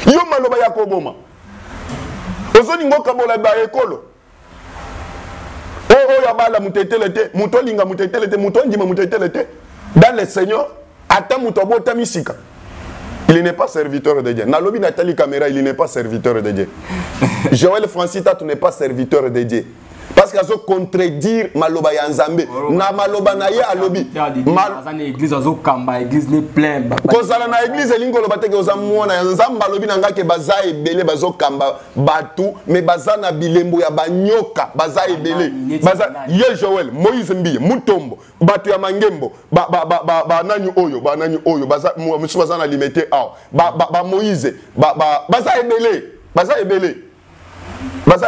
yo maloba ya ko boma ozoni ngoka bola ba ekolo oh ya bala mutetele te muto linga mutetele te muto ndima mutetele te dans le Seigneur ata muto bota misika il n'est pas serviteur de Dieu. Na lobby Nathalie Caméra, il n'est pas serviteur de Dieu. Joël Francis tatu n'est pas serviteur de Dieu. Parce qu'elles ont contredire maloba ya nzambe na maloba na ye alobi mal église azo kamba église ne plein kozala na église elingo loba teke oza mwana ya nzamba alobi na ngake baza ebele bazo kamba batu mais baza na bilembo ya banyoka baza ebele baza ye Joël Moïse Mbiye Mutombo batu ya mangembo ba nani oyo baza musu baza na limité aw ba Moïse baza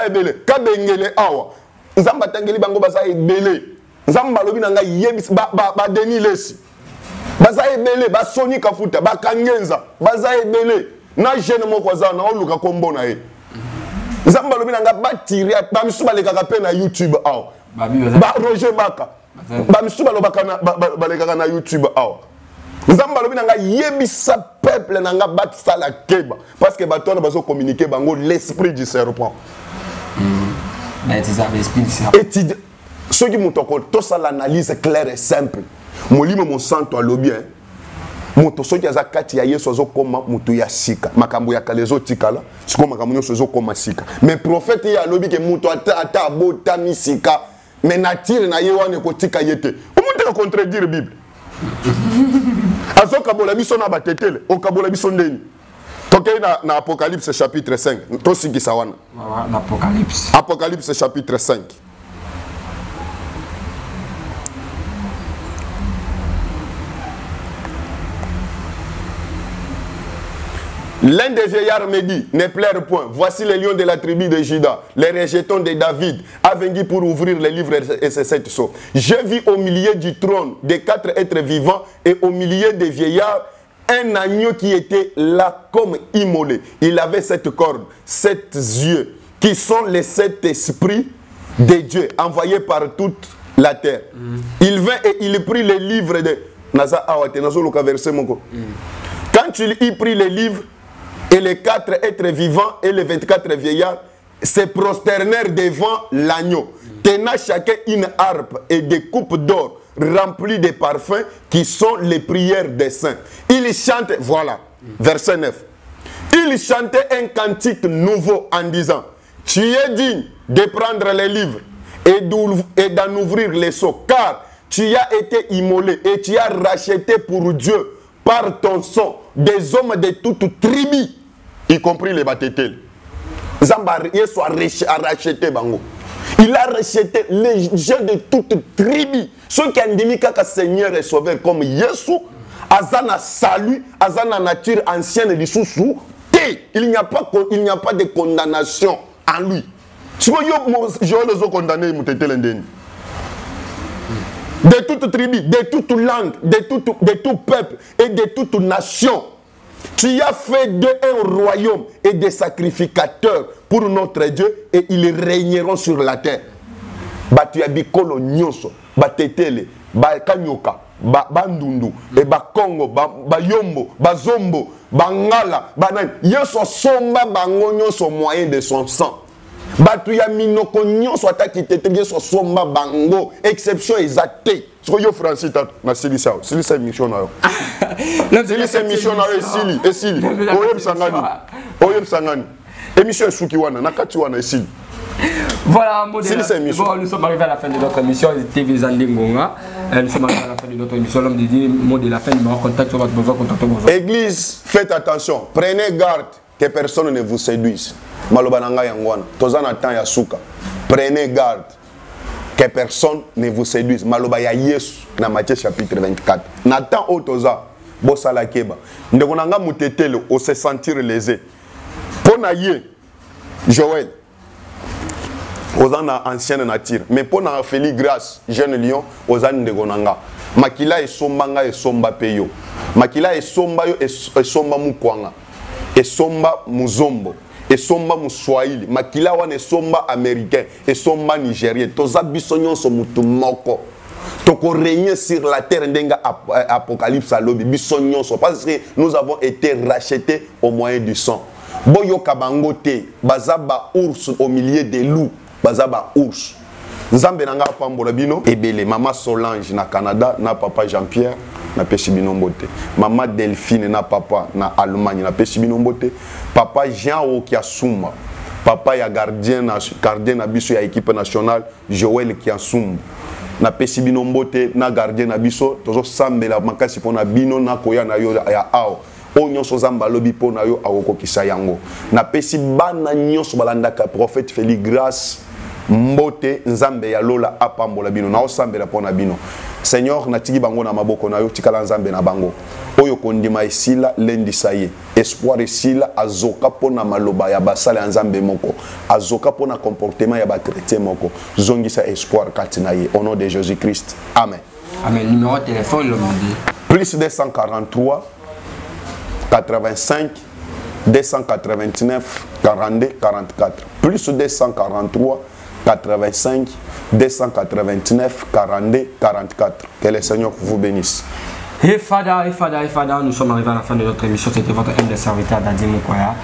ebele kabengele awa nzamba tangeli bango baza ebele nzamba lobi nanga yebis ba Denis Lesi baza ebele ba Soni Kafuta ba Kangenza baza ebele na jeune moko za na oluka kombo na ye nzamba lobi nanga ba tirer ba misu baleka pe na YouTube aw ba Roger Baka ba misu balobaka na baleka na YouTube aw nzamba lobi nanga yebisa peuple nanga bat sala keba parce que bato na bazo communiquer bango l'esprit du serpent. Et ceux qui m'ont encore tout ça l'analyse claire et simple. Mon livre mon santo à lobby hein. Moto ceux qui a zakati ya yeso zo koma mutu ya sika. Makambo ya kalezo tikala. Siko makambo nyo zo koma sika. Mais prophète ya lobby ke mutu ata bota misika. Mais nature na ye wane ko tika yete. Comment te contredire Bible? Azoka bola biso na batetele. Okabola biso ndeni. Tokei na Apocalypse chapitre 5. Tosiki sawana. Apocalypse chapitre 5. L'un des vieillards me dit, ne pleure point, voici les lions de la tribu de Juda, les rejetons de David, a venu pour ouvrir les livres et ses 7 sceaux. J'ai vu au milieu du trône des 4 êtres vivants et au milieu des vieillards un agneau qui était là comme immolé. Il avait 7 cornes, 7 yeux, qui sont les 7 esprits de Dieu, envoyés par toute la terre. Il vint et il prit les livres de... Quand il prit les livres, et les 4 êtres vivants et les 24 vieillards se prosternèrent devant l'agneau, tenant chacun une harpe et des coupes d'or remplies de parfums qui sont les prières des saints. Ils chantaient, voilà, verset 9. Ils chantaient un cantique nouveau en disant, tu es digne de prendre les livres et d'en ouvrir les sceaux, car tu as été immolé et tu as racheté pour Dieu par ton sang des hommes de toute tribu, y compris les batétels. Zamba Yesu a racheté bango. Il a racheté les gens de toute tribu. Ceux qui ont dit que Seigneur est sauveur comme Yesu azana salut, azana nature ancienne du sous-sous. Il n'y a pas de condamnation en lui. Si vous avez condamné de toute tribu, de toute langue, de tout peuple et de toute nation. Tu as fait d'eux un royaume et des sacrificateurs pour notre Dieu et ils régneront sur la terre. Tu as bikolo nyoso, tetele, kanyoka, bandundu, et Congo, yombo, zombo, ngala, banan. Yoso somba bango nyoso moyen de son sang. Tu as minoko nyoso ataki tete yoso somba bango. Exception exacte. Ce que yo Francis na silisa, silisa mission na yo. Silisa mission na yo esili. Oyem sangani. Émission suki wana nakati wana esili. Voilà, bon, nous sommes arrivés à la fin de notre émission. TV Zandingonga. Nous sommes arrivés à la fin de notre émission. L'homme dit mot de la fin, numéro contact sur votre besoin, contactez vos. Église, faites attention. Prenez garde que personne ne vous séduise. Malobananga yangwana. Tozana temps ya suka. Prenez garde que personne ne vous séduise. Maloba ya Yesu na Matthieu chapitre 24. Nathan otoza bosala keba. Ndekonanga mutetele o se sentir lésé. Pona ye Joël. Aux ancienne nature. Mais pour na Félix Grâce, jeune lion, aux ans de Gonanga. Makila et sombanga et somba peyo. Makila et somba yo et somba mukwanga. Et somba muzombo. Et somba muswahili. Makila wane somba américain. Et somba nigérien. Toza bisonyon so mutu moko. Toko régner sur la terre ndenga apocalypse alobi. Bisonyon so. Parce que nous avons été rachetés au moyen du sang. Boyo kabangote. Bazaba ours au milieu des loups. Bazaba ours. Nzambe nanga pambola bino ebele mama Solange na Canada na papa Jean-Pierre na pesi bino mbote. Mama Delphine na papa na Allemagne na pesi bino mbote. Papa Jean Okiasuma. Papa ya gardien na biso ya équipe nationale Joël Kiasumba. Na pesi bino mbote na gardien na biso tozo sambela makasi pona bino na koya na yo ya ao. O nyonso zamba lobi pona yo akokokisa yango. Na pesi bana nyonso balandaka prophète Félix Grâce mbote nzambe ya lola apambola bino na osambela pona bino. Seigneur natiki bango na maboko na yo tikala nzambe na bango. Oyo kondima esila lendi saye. Espoir esila azoka pona maloba ya basala ya nzambe moko. Azoka pona comportement ya ba chrétien moko. Zongisa espoir katina ye. Au nom de Jésus-Christ. Amen. Amen. Numéro de téléphone l'homme dit. Plus 243 85 289 42 44. Plus 243 85 289 42 44. Que le Seigneur vous bénisse. Et Fada, nous sommes arrivés à la fin de notre émission. C'était votre humble serviteur Dadi Mukwaya.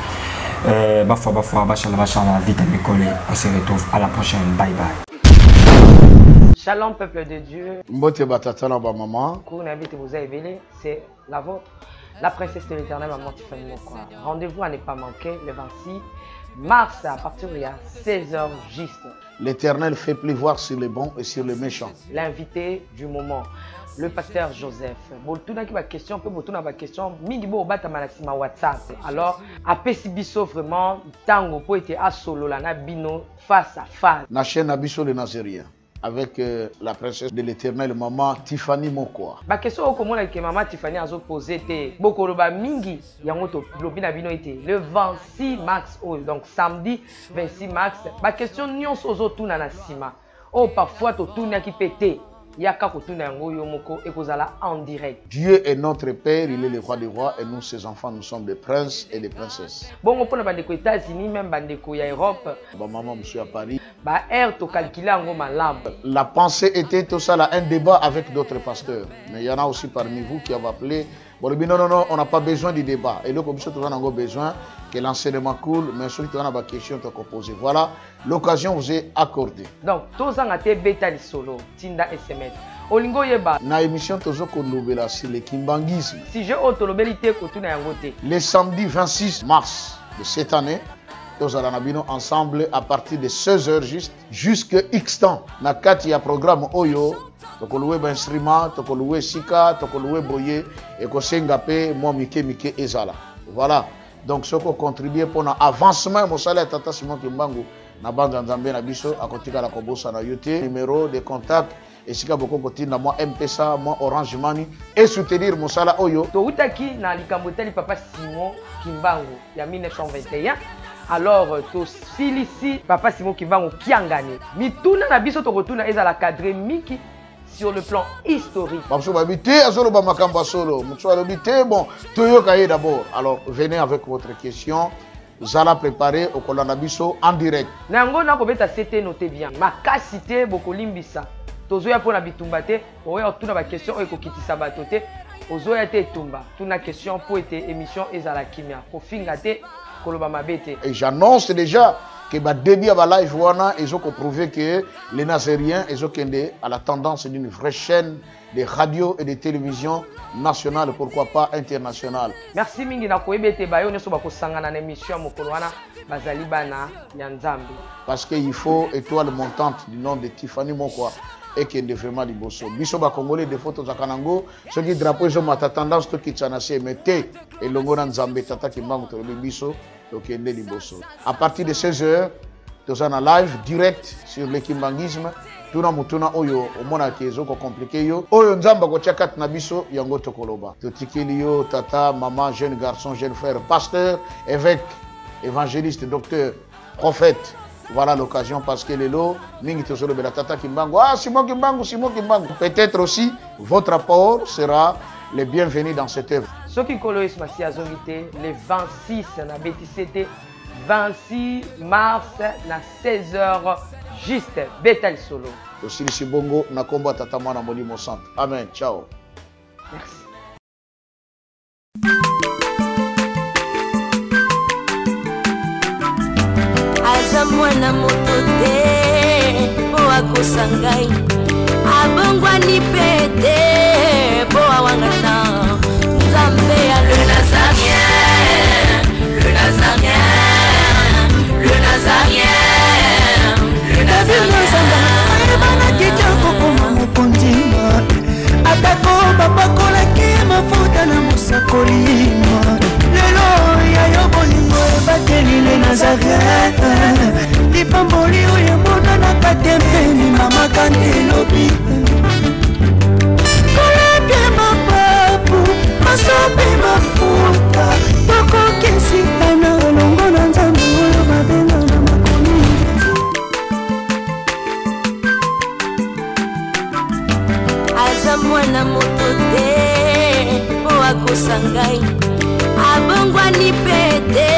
Bafouaba, vite à m'écoller. On se retrouve à la prochaine. Bye bye. Shalom, peuple de Dieu. Mbote batatana ba maman. Vous avez éveillé, c'est la vôtre. La princesse de l'éternel, maman Tiffany Mokwa. Rendez-vous à ne pas manquer le 26 mars à partir de 16h juste. L'éternel fait pleuvoir sur les bons et sur les méchants. L'invité du moment, le pasteur Joseph. Tout n'a pas question, tout n'a pas question. Mingibo bata manasima WhatsApp. Alors, apesi biso vraiment tango pour être à solo la na bino face à face. Na chaîne Abisso le Nazérien. Avec la princesse de l'éternel, maman Tiffany Mokwa. La question que maman Tiffany a posée était mingi le 26 mars, donc samedi 26 mars. La question nyons ozo tuna na sima. Oh parfois to tuna qui pété. En direct. Dieu est notre Père, il est le roi des rois et nous ses enfants, nous sommes des princes et des princesses. Bon, on peut aller aux États-Unis, même aux Europe. Maman, monsieur à Paris. La pensée était tout ça là, un débat avec d'autres pasteurs. Mais il y en a aussi parmi vous qui avez appelé. Bon, non, on n'a pas besoin du débat. Et là, comme ça, on a besoin que l'enseignement coule, mais celui qui a des questions à poser. Voilà, l'occasion vous est accordée. Donc, tous en été bêta solo, Tinda SMS. Olingo yeba. Na émission tozo kolobela sur le kimbangisme. Si je otolobelité kotuna yangote. Le samedi 26 mars de cette année, nous allons bino ensemble à partir de 16h juste jusqu'à X temps. Na kati ya programme Oyo, tokoluwe ba instrument, tokoluwe sika, tokoluwe boye et ko sengape mo mike ezala. Voilà. Donc ce qu'on contribue pour l'avancement mo sala tata Simon Kimbangu na banga nzambe na biso akotika la kobosa na yote numéro de contact et sika boko kotinda moi M-Pesa moi Orange Money et soutenir mosala oyo toutaki na likambo tali papa Simon Kimbangu ya 1921. Alors to silisi papa Simon Kimbangu kiangane mituna na biso to retourna eza la cadre miki sur le plan historique. Babso babité azolo ba makambo solo mutso alobité bon toyoka ye d'abord. Alors venez avec votre question. Zala préparé au Kolanabiso en direct. Nango na kobeta c'était noté bien. Makasité bokolimbisa. Tozoya pona bitumba te, oya tuna ba question o ekokitisa bato te. Ozoya te tumba. Tuna question pour été émission ezala kimia. Ko finga te koloba mabete. Et j'annonce déjà que ba début à live wana ezo ko prouver que les Nazériens ezo kende à la tendance d'une vraie chaîne de radio et de télévision nationale, pourquoi pas internationale. Merci mingi na koyebete bayo neso ba kosangana na émission mokolo wana bazali bana ya Nzambe. Parce qu'il faut étoile montante du nom de Tiffany Mokwa et qui est vraiment liboso. Biso ba Congolais de photos za Kanango, ce qui drapeau ils ont ma tendance to kitsanase mete et longo na Nzambe tata ki mbango to biso to kende liboso. À partir de 16h, nous en live direct sur l'équimbangisme. Tuna mutuna oyo omona kezo ko compliqué yo oyo nzamba ko tchakat na biso yango tokoloba totikeli yo tata maman jeune garçon jeune frère pasteur évêque évangéliste docteur prophète. Voilà l'occasion parce que lelo mingi tozolo bela tata Kimbangu Simon Kimbangu peut-être aussi votre apport sera le bienvenu dans cette œuvre. Ce qui coloise masi azongité le 26 na BTCT 26 mars na 16h juste Betel Solo. Aussi le Sibongo na komba tata mwana molimo centre. Amen. Ciao. Merci. Aza mwana moto te po akosangai abongwani pete po awangata Nzambe ya le Nazarien, le Nazarien, le Nazarien, le Nazarien. Ayebana mokondima atako babakolaki mafuta na mosakolima lelo yayo bolingo ebateli le Nazarien lipamboli oyo monanaka tempeni mama kantelobi koleke mapapu masope mafuta tokokesika na olongo na Nzambe oyo babenga na makomi aza mwana moto te po akosangai abongwani pete